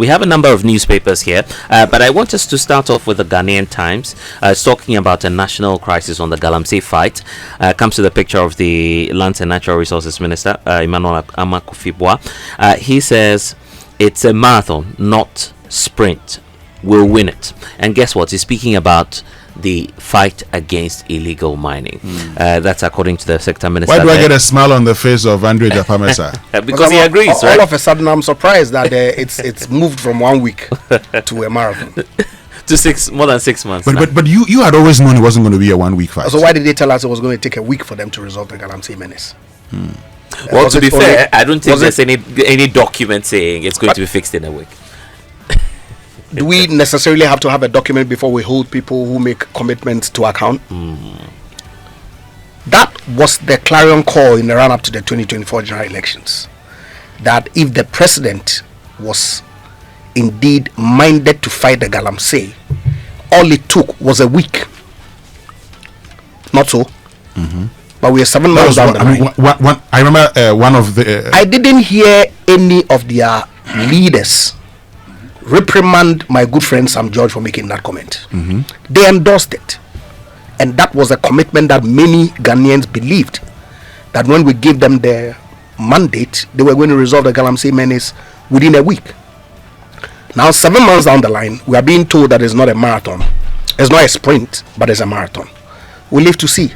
We have a number of newspapers here, but I want us to start off with the Ghanaian Times. It's talking about a national crisis on the Galamsey fight. Comes to the picture of the Lands and Natural Resources Minister, Emmanuel Amakufibwa. He says it's a marathon, not sprint. We'll win it. And guess what? He's speaking about the fight against illegal mining. That's according to the sector minister. Why do I get a smile on the face of Egyapa Mercer? Because he agrees, right? All of a sudden, I'm surprised that it's moved from 1 week to a marathon. To more than 6 months. But you had always known it wasn't going to be a 1 week fight. So why did they tell us it was going to take a week for them to resolve the Galamsey menace? Well, to be fair, I don't think there's any document saying it's going to be fixed in a week. Do we necessarily have to have a document before we hold people who make commitments to account? That was the clarion call in the run-up to the 2024 general elections. That if the president was indeed minded to fight the Galamsey, all it took was a week. Not so. But we are 7 months down the line. I remember one of the... I didn't hear any of their leaders reprimand my good friend Sam George for making that comment. They endorsed it, and that was a commitment that many Ghanaians believed, that when we gave them the mandate, they were going to resolve the Galamsey menace within a week. Now 7 months down the line, we are being told that it's not a marathon, it's not a sprint, but it's a marathon. We'll live to see.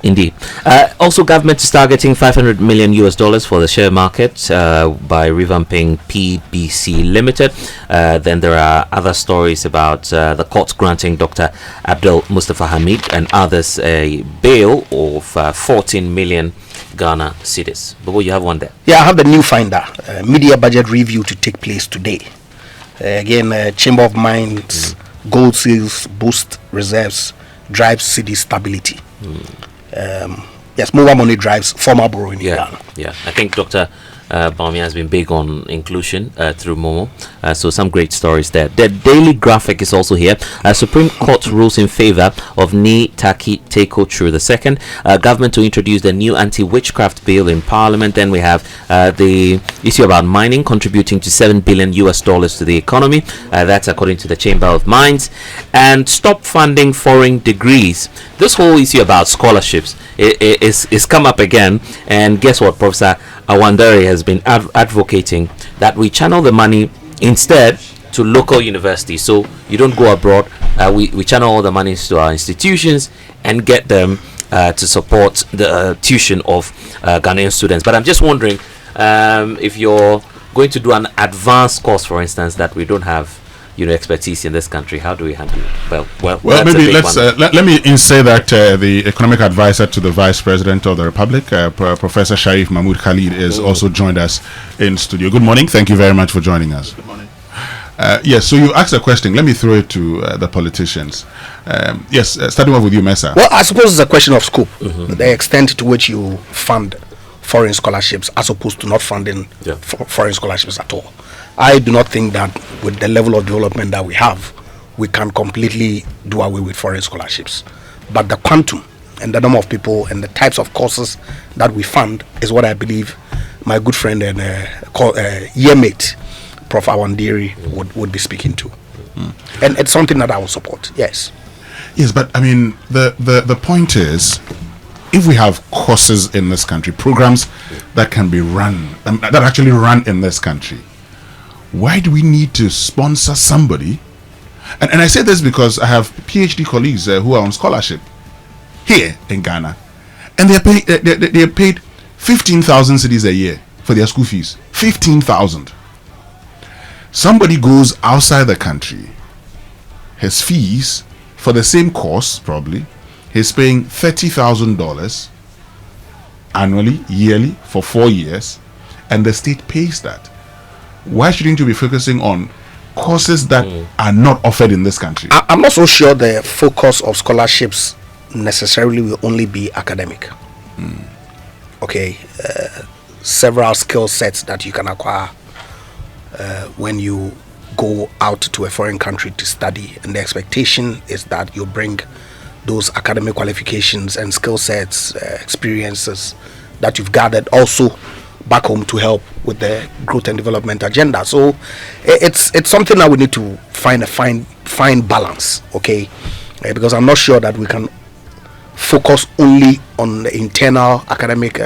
Indeed. Also, government is targeting $500 million for the share market by revamping PBC Limited. Then there are other stories about the court granting Dr. Abdel Mustafa Hamid and others a bail of 14 million Ghana cedis. But you have one there. Yeah, I have the new finder, media budget review to take place today. Again, Chamber of Mines, gold sales, boost reserves, drives city stability. Yes, mobile money drives formal borrowing in Ghana. Yeah, I think Dr. Bawumia has been big on inclusion through Momo. So some great stories there. The Daily Graphic is also here. Supreme Court rules in favor of Ni Taki Teko True II. Government to introduce the new anti-witchcraft bill in Parliament. Then we have the issue about mining contributing to $7 billion to the economy. That's according to the Chamber of Mines. And stop funding foreign degrees. This whole issue about scholarships is come up again. And guess what, Professor Awandere has been advocating that we channel the money instead to local universities. So you don't go abroad. We channel all the money to our institutions and get them to support the tuition of Ghanaian students. But I'm just wondering if you're going to do an advanced course, for instance, that we don't have expertise in this country, how do we handle it? Well, maybe let's let me say that the economic advisor to the Vice President of the Republic, Professor Sharif Khalid, is also joined us in studio. Good morning. Thank you very much for joining us. Good morning. Yes, so you asked a question. Let me throw it to the politicians. Yes, starting off with you, Mesa. Well, I suppose it's a question of scope, the extent to which you fund foreign scholarships as opposed to not funding foreign scholarships at all. I do not think that with the level of development that we have, we can completely do away with foreign scholarships. But the quantum and the number of people and the types of courses that we fund is what I believe my good friend and year mate, Prof. Awandere, would be speaking to. And it's something that I will support, yes. Yes, but I mean, the point is, if we have courses in this country, programs that can be run, that actually run in this country, why do we need to sponsor somebody? And I say this because I have PhD colleagues who are on scholarship here in Ghana, and they are paid 15,000 cedis a year for their school fees. 15,000. Somebody goes outside the country, his fees for the same course probably he's paying $30,000 annually, yearly for 4 years, and the state pays that. Why shouldn't you be focusing on courses that are not offered in this country? I'm not so sure the focus of scholarships necessarily will only be academic. Okay, several skill sets that you can acquire when you go out to a foreign country to study, and the expectation is that you bring those academic qualifications and skill sets, experiences that you've gathered also back home to help with the growth and development agenda. So it's something that we need to find a fine balance, okay? Because I'm not sure that we can focus only on the internal academic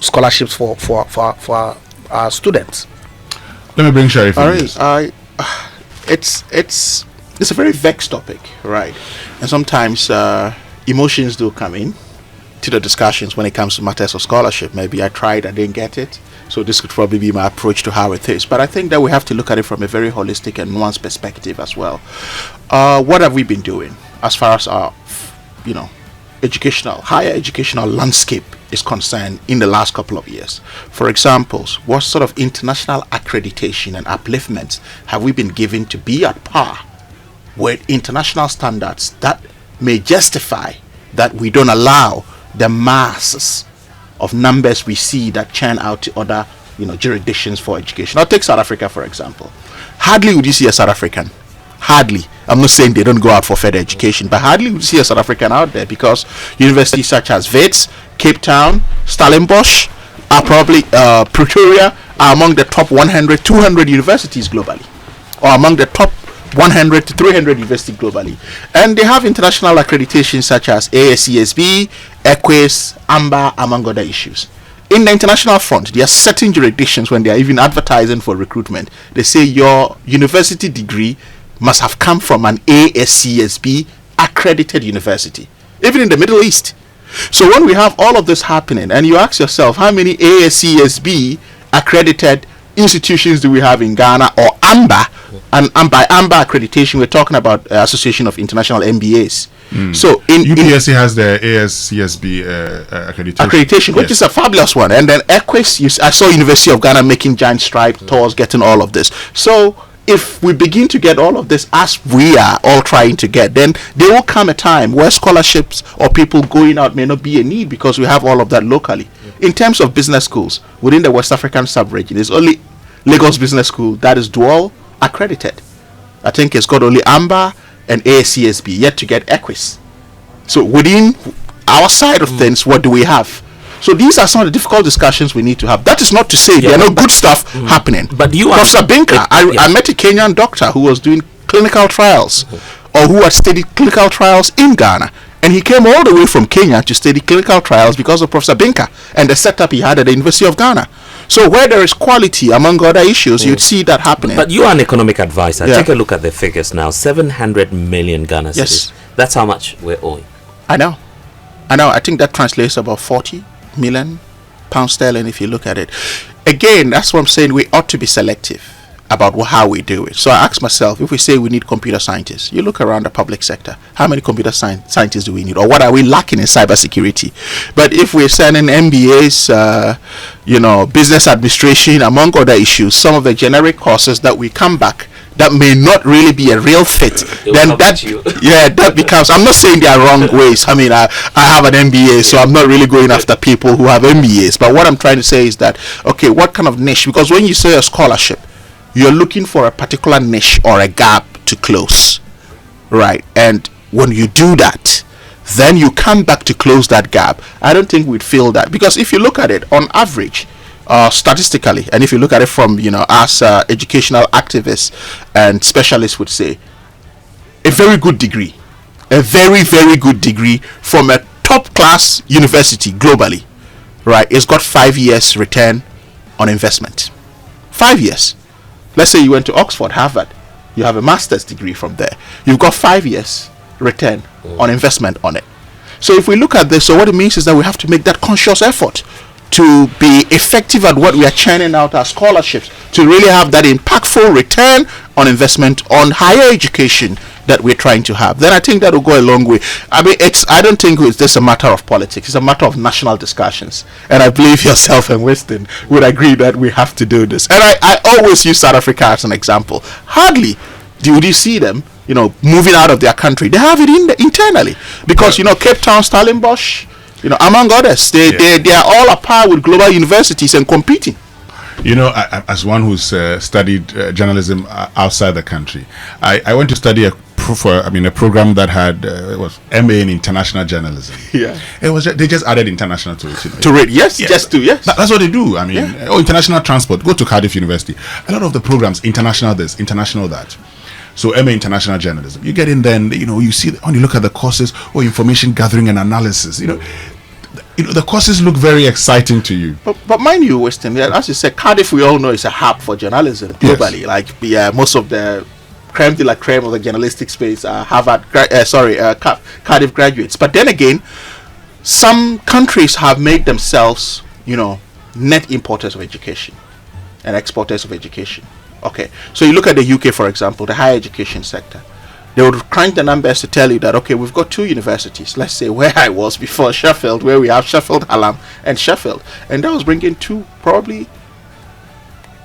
scholarships for our students. Let me bring Sharif in. All right, it's a very vexed topic, right? And sometimes emotions do come in to the discussions when it comes to matters of scholarship. Maybe I tried, I didn't get it, so this could probably be my approach to how it is. But I think that we have to look at it from a very holistic and nuanced perspective as well. What have we been doing as far as our, higher educational landscape is concerned in the last couple of years? For example, what sort of international accreditation and upliftments have we been given to be at par with international standards that may justify that we don't allow the masses of numbers we see that churn out to other jurisdictions for education? I'll take South Africa for example. Hardly would you see a South African, hardly, I'm not saying they don't go out for further education, but hardly would you see a South African out there, because universities such as Wits, Cape Town, Stellenbosch are probably Pretoria are among the top 100, 200 universities globally, or among the top 100 to 300 universities globally, and they have international accreditation such as ASCSB, EQUIS, AMBA, among other issues. In the international front, there are certain jurisdictions when they are even advertising for recruitment, they say your university degree must have come from an ASCSB accredited university, even in the Middle East. So when we have all of this happening, and you ask yourself, how many ASCSB accredited institutions do we have in Ghana, or AMBA? And by AMBA accreditation, we're talking about Association of International MBAs. So UPSC has the ASCSB accreditation, which is a fabulous one. And then EQUIS, I saw University of Ghana making giant strides towards getting all of this. So if we begin to get all of this as we are all trying to get, then there will come a time where scholarships or people going out may not be a need, because we have all of that locally. In terms of business schools within the West African sub-region, there's only Lagos Business School that is dual accredited. I think it's got only AMBA and ASCSB, yet to get EQUIS. So within our side of things, what do we have? So these are some of the difficult discussions we need to have. That is not to say there are no good stuff happening. But you Professor Binka, I met a Kenyan doctor who was doing clinical trials, or who had studied clinical trials in Ghana, and he came all the way from Kenya to study clinical trials because of Professor Binka and the setup he had at the University of Ghana. So where there is quality, among other issues, you'd see that happening. But you are an economic advisor. Take a look at the figures now. 700 million Ghana cedis. That's how much we're owing. I know. I think that translates about 40 million pounds sterling if you look at it. Again, that's what I'm saying. We ought to be selective about how we do it. So I ask myself, if we say we need computer scientists, you look around the public sector, how many computer scientists do we need, or what are we lacking in cybersecurity? But if we're sending MBAs, business administration, among other issues, some of the generic courses that we come back that may not really be a real fit, then that becomes, I'm not saying they are wrong ways. I mean, I have an MBA, so I'm not really going after people who have MBAs. But what I'm trying to say is that, okay, what kind of niche? Because when you say a scholarship, you're looking for a particular niche or a gap to close, right? And when you do that, then you come back to close that gap. I don't think we'd feel that, because if you look at it on average, statistically, and if you look at it from, as educational activists and specialists would say, a very good degree, a very, very good degree from a top class university globally, right? It's got 5 years return on investment. 5 years. Let's say you went to Oxford, Harvard, you have a master's degree from there. You've got 5 years return on investment on it. So if we look at this, so what it means is that we have to make that conscious effort to be effective at what we are churning out as scholarships, to really have that impactful return on investment on higher education that we're trying to have. Then I think that will go a long way. I mean, I don't think it's just a matter of politics. It's a matter of national discussions. And I believe yourself and Winston would agree that we have to do this. And I always use South Africa as an example. Hardly would you see them, moving out of their country. They have it internally. Because, Cape Town, Stellenbosch, among others, they are all a par with global universities and competing. As one who's studied journalism outside the country, I went to study a a program that had was MA in international journalism. Yeah. It was they just added international to it. To read, yes, just to, yes. That's what they do. I mean, international transport. Go to Cardiff University. A lot of the programs, international this, international that. So MA international journalism. You get in, then you see when you look at the courses or information gathering and analysis. The courses look very exciting to you. But mind you, Weston, as you said, Cardiff, we all know, is a hub for journalism globally. Yes. Like, most of the creme de la creme of the journalistic space are Cardiff graduates. But then again, some countries have made themselves, net importers of education and exporters of education. Okay, so you look at the UK, for example, the higher education sector. They would crunch the numbers to tell you that, okay, we've got 2 universities. Let's say where I was before, Sheffield, where we have Sheffield Hallam and Sheffield. And that was bringing probably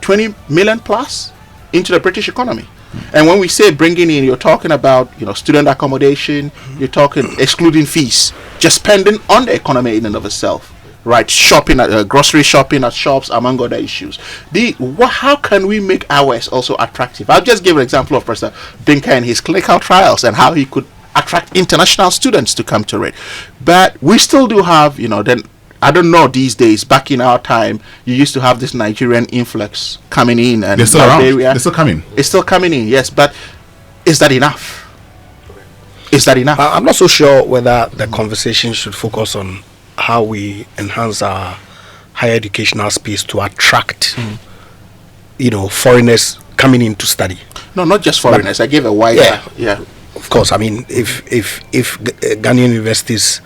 20 million plus into the British economy. And when we say bringing in, you're talking about, student accommodation, you're talking excluding fees, just spending on the economy in and of itself. Right, shopping at grocery shopping at shops, among other issues. How can we make ours also attractive? I'll just give an example of Professor Binka and his clinical trials and how he could attract international students to come to it. But we still do have, then I don't know these days. Back in our time, you used to have this Nigerian influx coming in, and they're still around. They're still coming. It's still coming in, yes. But is that enough? Is that enough? I'm not so sure whether the conversation should focus on how we enhance our higher educational space to attract, foreigners coming in to study. No, not just foreigners. I gave a wider. Yeah. Of course, I mean, if Ghanaian universities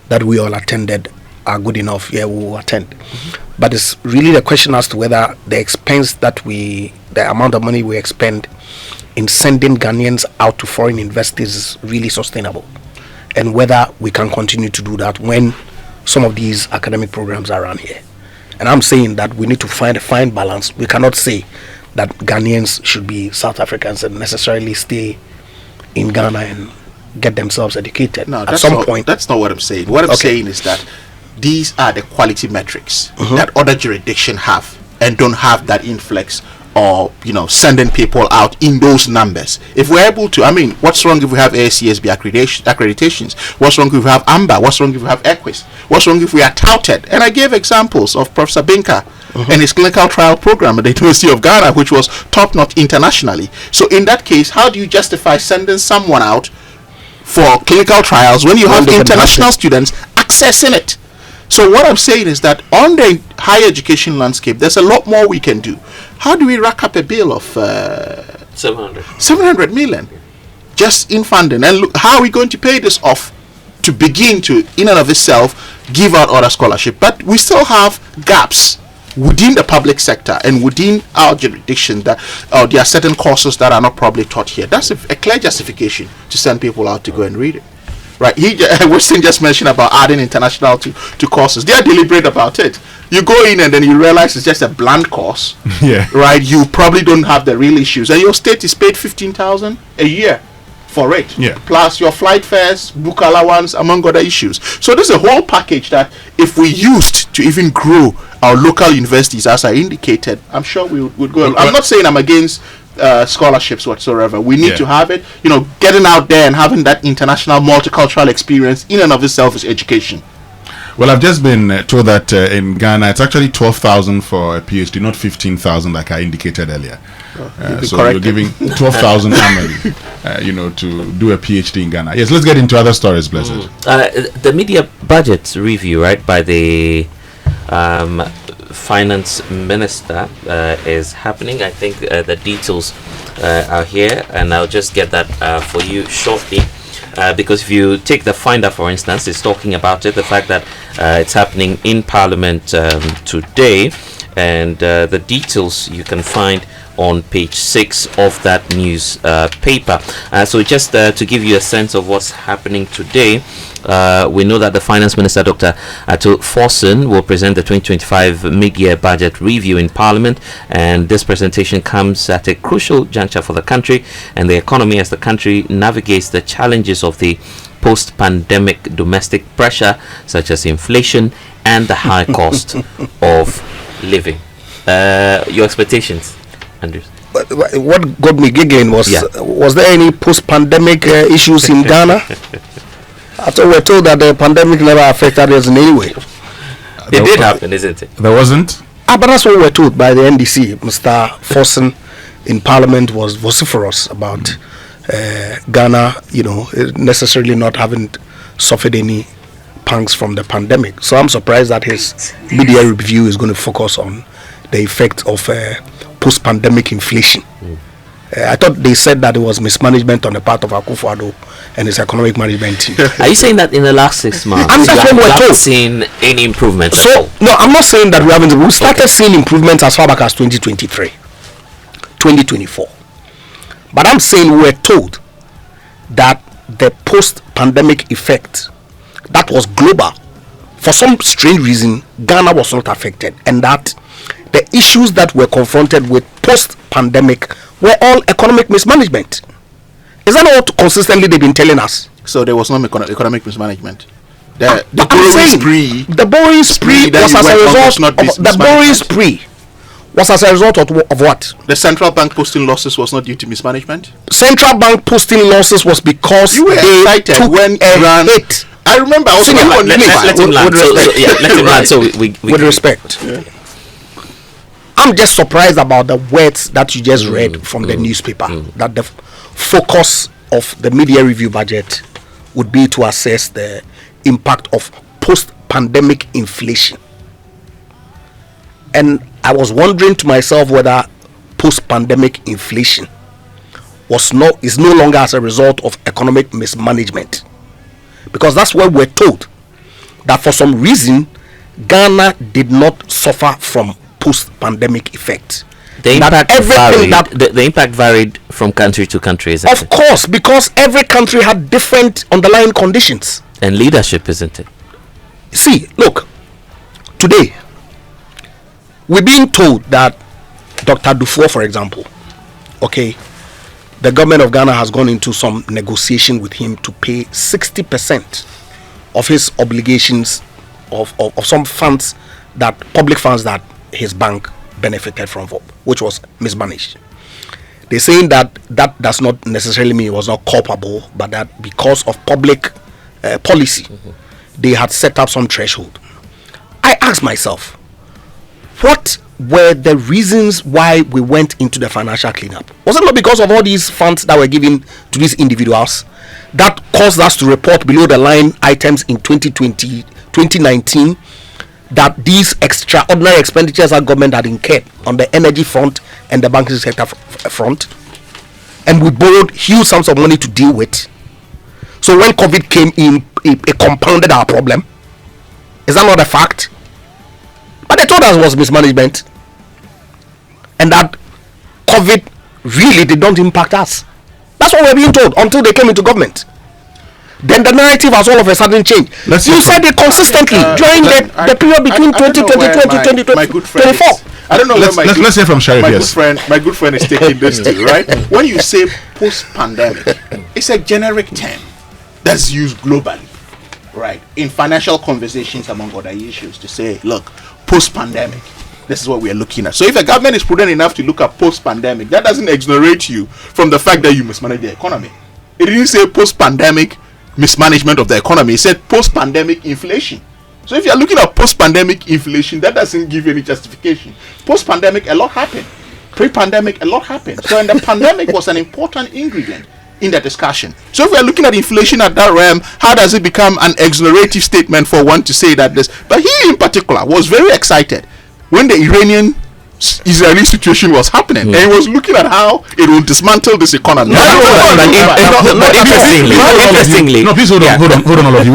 that we all attended are good enough, we will attend. Mm-hmm. But it's really the question as to whether the expense the amount of money we expend in sending Ghanaians out to foreign universities is really sustainable, and whether we can continue to do that when some of these academic programs are around here. And I'm saying that we need to find a fine balance. We cannot say that Ghanaians should be South Africans and necessarily stay in Ghana and get themselves educated. No, at some point. That's not what I'm saying. What I'm saying is that these are the quality metrics that other jurisdictions have and don't have that influx or sending people out in those numbers. If we're able to, what's wrong if we have ASCSB accreditations? What's wrong if we have AMBA? What's wrong if we have EQUIS? What's wrong if we are touted? And I gave examples of Professor Binka and his clinical trial program at the University of Ghana, which was top-notch internationally. So in that case, how do you justify sending someone out for clinical trials when you have international students accessing it? So what I'm saying is that on the higher education landscape, there's a lot more we can do. How do we rack up a bill of 700 million just in funding? And look, how are we going to pay this off to begin to, in and of itself, give out other scholarship? But we still have gaps within the public sector and within our jurisdiction that there are certain courses that are not probably taught here. That's a clear justification to send people out to go and read it. Right, Weston just mentioned about adding international to courses. They are deliberate about it. You go in and then you realize it's just a bland course. Yeah. Right, you probably don't have the real issues, and your state is paid 15,000 a year for it. Yeah. Plus your flight fares, book allowance, among other issues. So there's a whole package that if we used to even grow our local universities, as I indicated, I'm sure we would go. I'm not saying I'm against scholarships whatsoever. We need to have it. Getting out there and having that international multicultural experience in and of itself is education. Well, I've just been told that in Ghana it's actually 12,000 for a PhD, not 15,000 like I indicated earlier. So you're giving 12,000 annually, to do a PhD in Ghana. Yes, let's get into other stories, Blessed. The media budget review, right, by the finance minister is happening. I think the details are here, and I'll just get that for you shortly. Because if you take the Finder, for instance, it's talking about it, the fact that it's happening in Parliament today, and the details you can find on page 6 of that news paper. So just to give you a sense of what's happening today, we know that the Finance Minister, Dr. Ato Forson, will present the 2025 mid-year budget review in Parliament, and this presentation comes at a crucial juncture for the country and the economy as the country navigates the challenges of the post-pandemic domestic pressure, such as inflation and the high cost of living. Your expectations? Andrews? What got me giggling was there any post-pandemic issues in Ghana? I thought we're told that the pandemic never affected us in any way. It did happen, isn't it? There wasn't. But that's what we're told by the NDC. Mr. Forson in Parliament was vociferous about Ghana, necessarily not having suffered any pangs from the pandemic. So I'm surprised that his media review is going to focus on the effect of post-pandemic inflation. I thought they said that it was mismanagement on the part of Akufo-Addo and his economic management team. Are you saying that in the last 6 months And that's what we're told. seen any improvement at So all? no, I'm not saying that we haven't. We started seeing improvements as far back as 2023, 2024. But I'm saying we're told that the post-pandemic effect that was global, for some strange reason, Ghana was not affected, and that the issues that were confronted with post-pandemic were all economic mismanagement. Is that not what consistently they've been telling us? So there was no economic mismanagement. The I'm borrowing saying spree. the borrowing spree that was you as a went on was result not of the mismanagement. borrowing spree was as a result of what? The central bank posting losses was not due to mismanagement. Central bank posting losses was because You were they excited took when a Iran. hit. I remember I was Senior, on let Let him land. Let him land. So we With respect, I'm just surprised about the words that you just read from the newspaper, that the focus of the media review budget would be to assess the impact of post-pandemic inflation. And I was wondering to myself whether post-pandemic inflation is no longer as a result of economic mismanagement, because that's what we're told, that for some reason Ghana did not suffer from post-pandemic effect. the That impact everything varied. The impact varied from country to country, isn't Of it? course, because every country had different underlying conditions. And leadership, isn't it? See, look, today we're being told that Dr. Dufour, for example, the government of Ghana has gone into some negotiation with him to pay 60% of his obligations of some funds, that public funds that his bank benefited from, which was mismanaged. They're saying that does not necessarily mean it was not culpable, but that because of public policy, they had set up some threshold. I asked myself, what were the reasons why we went into the financial cleanup? Was it not because of all these funds that were given to these individuals that caused us to report below the line items in 2020, 2019, that these extraordinary expenditures our government had incurred on the energy front and the banking sector front, and we borrowed huge sums of money to deal with? So when COVID came in, it compounded our problem. Is that not a fact? But they told us it was mismanagement, and that COVID really did not impact us. That's what we're being told until they came into government. Then the narrative has all of a sudden changed. You said it consistently during the period between 2022 and 2024. I don't know where Let's hear from Sharif. my good friend is taking this to, right? When you say post-pandemic, it's a generic term that's used globally, right? In financial conversations, among other issues, to say, look, post-pandemic, this is what we are looking at. So if the government is prudent enough to look at post-pandemic, that doesn't exonerate you from the fact that you mismanage the economy. It didn't say post-pandemic mismanagement of the economy. It said post-pandemic inflation. So if you're looking at post-pandemic inflation, that doesn't give you any justification. Post-pandemic, a lot happened. Pre-pandemic, a lot happened. So and the pandemic was an important ingredient in the discussion. So if we're looking at inflation at that realm, how does it become an exonerative statement for one to say that this? But he in particular was very excited when the Iranian-Israeli situation was happening, and he was looking at how it will dismantle this economy. Interestingly, No, please hold on, all of you.